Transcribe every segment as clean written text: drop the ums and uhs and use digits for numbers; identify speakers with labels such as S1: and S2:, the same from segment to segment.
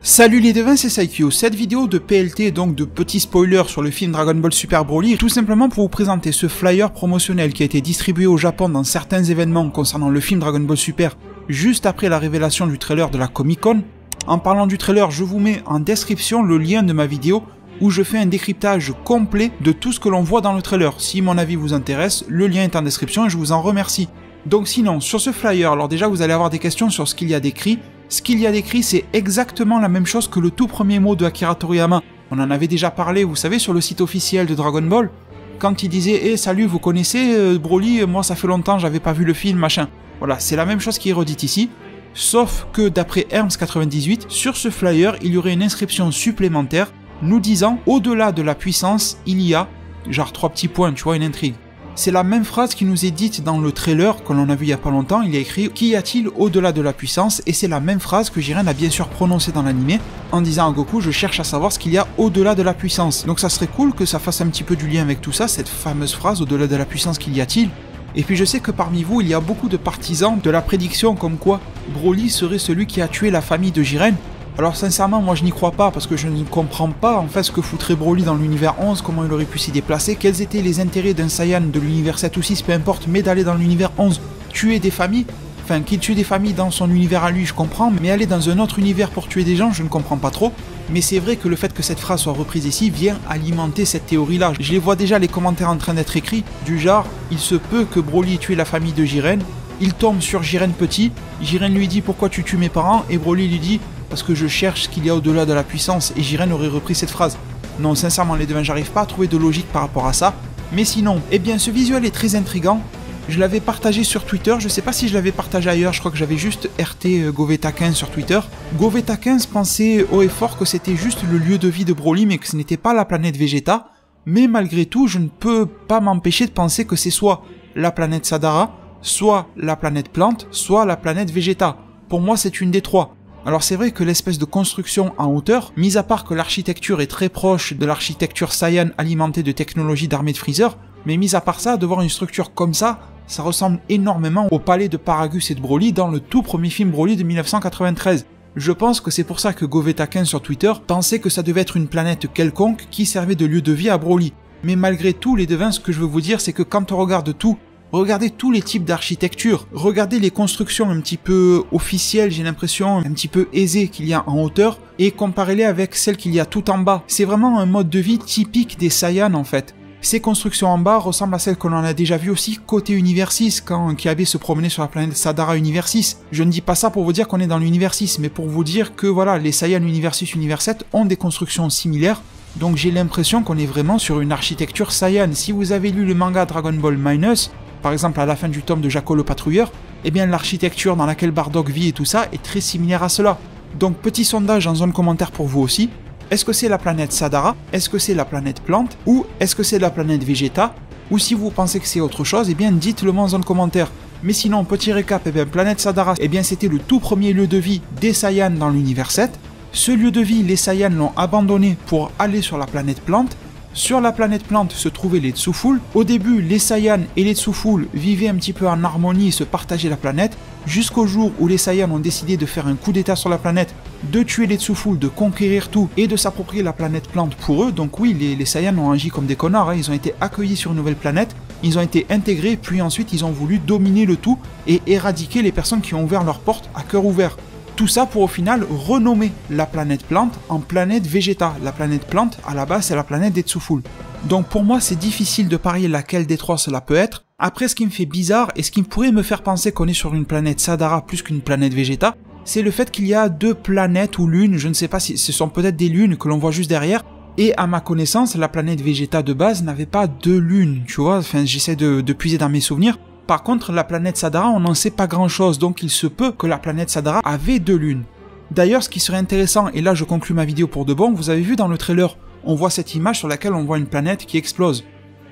S1: Salut les devins, c'est Saikyo. Cette vidéo de PLT, donc de petits spoilers sur le film Dragon Ball Super Broly, est tout simplement pour vous présenter ce flyer promotionnel qui a été distribué au Japon dans certains événements concernant le film Dragon Ball Super, juste après la révélation du trailer de la Comic Con. En parlant du trailer, je vous mets en description le lien de ma vidéo où je fais un décryptage complet de tout ce que l'on voit dans le trailer. Si mon avis vous intéresse, le lien est en description et je vous en remercie. Donc sinon, sur ce flyer, alors déjà vous allez avoir des questions sur ce qu'il y a décrit. Ce qu'il y a décrit, c'est exactement la même chose que le tout premier mot de Akira Toriyama. On en avait déjà parlé, vous savez, sur le site officiel de Dragon Ball, quand il disait « Eh salut, vous connaissez Broly, moi ça fait longtemps, j'avais pas vu le film, machin ». Voilà, c'est la même chose qui est redite ici, sauf que d'après Herms98, sur ce flyer, il y aurait une inscription supplémentaire nous disant « Au-delà de la puissance, il y a… » genre 3 petits points, tu vois, une intrigue. C'est la même phrase qui nous est dite dans le trailer que l'on a vu il y a pas longtemps, il y a écrit « Qu'y a-t-il au-delà de la puissance ?» et c'est la même phrase que Jiren a bien sûr prononcée dans l'animé en disant à Goku « Je cherche à savoir ce qu'il y a au-delà de la puissance ». Donc ça serait cool que ça fasse un petit peu du lien avec tout ça, cette fameuse phrase « Au-delà de la puissance, qu'y a-t-il ?» Et puis je sais que parmi vous, il y a beaucoup de partisans de la prédiction comme quoi Broly serait celui qui a tué la famille de Jiren. Alors sincèrement, moi je n'y crois pas parce que je ne comprends pas en fait ce que foutrait Broly dans l'univers 11, comment il aurait pu s'y déplacer, quels étaient les intérêts d'un Saiyan de l'univers 7 ou 6, peu importe, mais d'aller dans l'univers 11, tuer des familles, enfin qu'il tue des familles dans son univers à lui, je comprends, mais aller dans un autre univers pour tuer des gens, je ne comprends pas trop. Mais c'est vrai que le fait que cette phrase soit reprise ici vient alimenter cette théorie-là. Je les vois déjà les commentaires en train d'être écrits, du genre, il se peut que Broly ait tué la famille de Jiren, il tombe sur Jiren petit, Jiren lui dit pourquoi tu tues mes parents, et Broly lui dit parce que je cherche ce qu'il y a au-delà de la puissance, et Jiren aurait repris cette phrase. Non, sincèrement les devins, j'arrive pas à trouver de logique par rapport à ça, mais sinon, eh bien ce visuel est très intriguant, je l'avais partagé sur Twitter, je sais pas si je l'avais partagé ailleurs, je crois que j'avais juste RT Goveta15 sur Twitter. Goveta15 pensait haut et fort que c'était juste le lieu de vie de Broly, mais que ce n'était pas la planète Vegeta, mais malgré tout, je ne peux pas m'empêcher de penser que c'est soit la planète Sadara, soit la planète Plante, soit la planète Vegeta. Pour moi, c'est une des trois. Alors c'est vrai que l'espèce de construction en hauteur, mis à part que l'architecture est très proche de l'architecture Saiyan alimentée de technologie d'armée de Freezer, mais mis à part ça, de voir une structure comme ça ressemble énormément au palais de Paragus et de Broly dans le tout premier film Broly de 1993. Je pense que c'est pour ça que Goveta15 sur Twitter pensait que ça devait être une planète quelconque qui servait de lieu de vie à Broly. Mais malgré tout, les devins, ce que je veux vous dire, c'est que quand on regarde tout, regardez tous les types d'architecture, regardez les constructions un petit peu officielles, j'ai l'impression, un petit peu aisées qu'il y a en hauteur, et comparez-les avec celles qu'il y a tout en bas. C'est vraiment un mode de vie typique des Saiyans en fait. Ces constructions en bas ressemblent à celles que l'on a déjà vues aussi côté Univers 6, quand Kiabe se promenait sur la planète Sadara Univers 6. Je ne dis pas ça pour vous dire qu'on est dans l'Univers 6, mais pour vous dire que voilà, les Saiyans Univers 6, Univers 7 ont des constructions similaires, donc j'ai l'impression qu'on est vraiment sur une architecture Saiyan. Si vous avez lu le manga Dragon Ball Minus, par exemple à la fin du tome de Jaco le Patrouilleur, eh bien l'architecture dans laquelle Bardock vit et tout ça est très similaire à cela. Donc petit sondage en zone commentaire pour vous aussi, est-ce que c'est la planète Sadara, est-ce que c'est la planète Plante, ou est-ce que c'est la planète Vegeta, ou si vous pensez que c'est autre chose, eh bien dites-le moi en zone commentaire. Mais sinon, petit récap, eh bien planète Sadara, eh bien c'était le tout premier lieu de vie des Saiyans dans l'univers 7. Ce lieu de vie, les Saiyans l'ont abandonné pour aller sur la planète Plante. Sur la planète Plante se trouvaient les Tsufoul. Au début, les Saiyans et les Tsufoul vivaient un petit peu en harmonie et se partageaient la planète, jusqu'au jour où les Saiyans ont décidé de faire un coup d'état sur la planète, de tuer les Tsufoul, de conquérir tout et de s'approprier la planète Plante pour eux. Donc oui, les Saiyans ont agi comme des connards, hein. Ils ont été accueillis sur une nouvelle planète, ils ont été intégrés, puis ensuite ils ont voulu dominer le tout et éradiquer les personnes qui ont ouvert leurs portes à cœur ouvert. Tout ça pour au final renommer la planète Plante en planète Vegeta. La planète Plante, à la base, c'est la planète des Tsufoul. Donc pour moi, c'est difficile de parier laquelle des trois cela peut être. Après, ce qui me fait bizarre, et ce qui pourrait me faire penser qu'on est sur une planète Sadara plus qu'une planète Vegeta, c'est le fait qu'il y a deux planètes ou lunes, je ne sais pas si ce sont peut-être des lunes que l'on voit juste derrière, et à ma connaissance, la planète Vegeta de base n'avait pas deux lunes, tu vois, enfin j'essaie de puiser dans mes souvenirs. Par contre, la planète Sadara, on n'en sait pas grand-chose, donc il se peut que la planète Sadara avait deux lunes. D'ailleurs, ce qui serait intéressant, et là je conclus ma vidéo pour de bon, vous avez vu dans le trailer, on voit cette image sur laquelle on voit une planète qui explose.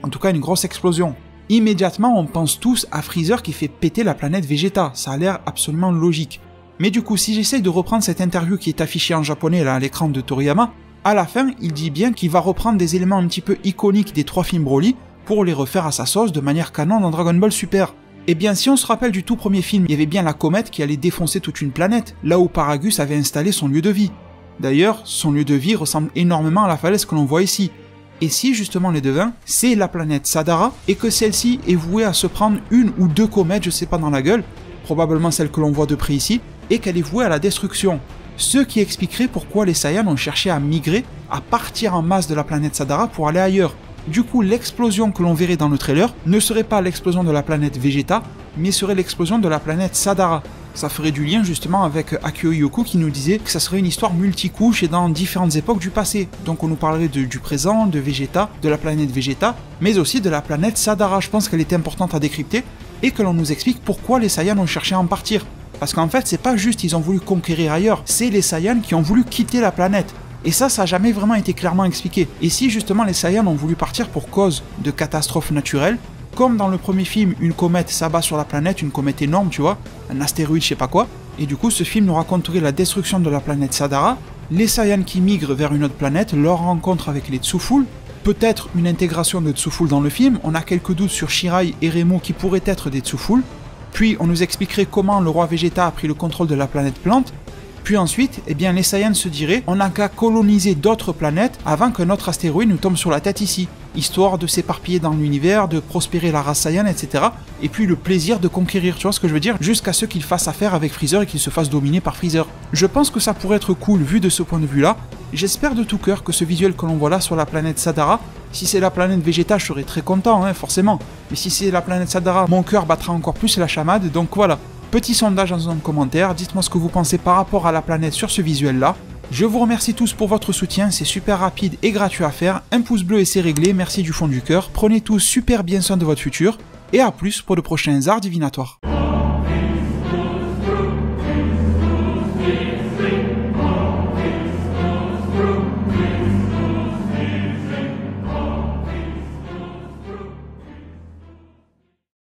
S1: En tout cas, une grosse explosion. Immédiatement, on pense tous à Freezer qui fait péter la planète Vegeta, ça a l'air absolument logique. Mais du coup, si j'essaye de reprendre cette interview qui est affichée en japonais là à l'écran de Toriyama, à la fin, il dit bien qu'il va reprendre des éléments un petit peu iconiques des trois films Broly, pour les refaire à sa sauce de manière canon dans Dragon Ball Super. Eh bien, si on se rappelle du tout premier film, il y avait bien la comète qui allait défoncer toute une planète, là où Paragus avait installé son lieu de vie. D'ailleurs, son lieu de vie ressemble énormément à la falaise que l'on voit ici. Et si justement les devins, c'est la planète Sadara, et que celle-ci est vouée à se prendre une ou deux comètes, je sais pas, dans la gueule, probablement celle que l'on voit de près ici, et qu'elle est vouée à la destruction. Ce qui expliquerait pourquoi les Saiyans ont cherché à migrer, à partir en masse de la planète Sadara pour aller ailleurs. Du coup, l'explosion que l'on verrait dans le trailer ne serait pas l'explosion de la planète Vegeta, mais serait l'explosion de la planète Sadara. Ça ferait du lien justement avec Akio Yoku qui nous disait que ça serait une histoire multicouche et dans différentes époques du passé. Donc on nous parlerait du présent, de Vegeta, de la planète Vegeta, mais aussi de la planète Sadara. Je pense qu'elle était importante à décrypter et que l'on nous explique pourquoi les Saiyans ont cherché à en partir. Parce qu'en fait, c'est pas juste ils ont voulu conquérir ailleurs, c'est les Saiyans qui ont voulu quitter la planète. Et ça n'a jamais vraiment été clairement expliqué. Et si justement les Saiyans ont voulu partir pour cause de catastrophes naturelles, comme dans le premier film, une comète s'abat sur la planète, une comète énorme, tu vois, un astéroïde, je sais pas quoi, et du coup ce film nous raconterait la destruction de la planète Sadara, les Saiyans qui migrent vers une autre planète, leur rencontre avec les Tsufull, peut-être une intégration de Tsufull dans le film, on a quelques doutes sur Shirai et Remo qui pourraient être des Tsufull, puis on nous expliquerait comment le roi Vegeta a pris le contrôle de la planète Plante, puis ensuite, eh bien, les Saiyans se diraient on n'a qu'à coloniser d'autres planètes avant que notre astéroïde nous tombe sur la tête ici, histoire de s'éparpiller dans l'univers, de prospérer la race Saiyan, etc. Et puis le plaisir de conquérir, tu vois ce que je veux dire, jusqu'à ce qu'ils fassent affaire avec Freezer et qu'ils se fassent dominer par Freezer. Je pense que ça pourrait être cool vu de ce point de vue-là. J'espère de tout cœur que ce visuel que l'on voit là sur la planète Sadara, si c'est la planète Vegeta, je serais très content, hein, forcément. Mais si c'est la planète Sadara, mon cœur battra encore plus la chamade, donc voilà. Petit sondage dans un commentaire, dites-moi ce que vous pensez par rapport à la planète sur ce visuel-là. Je vous remercie tous pour votre soutien, c'est super rapide et gratuit à faire. Un pouce bleu et c'est réglé, merci du fond du cœur. Prenez tous super bien soin de votre futur. Et à plus pour de prochains arts divinatoires.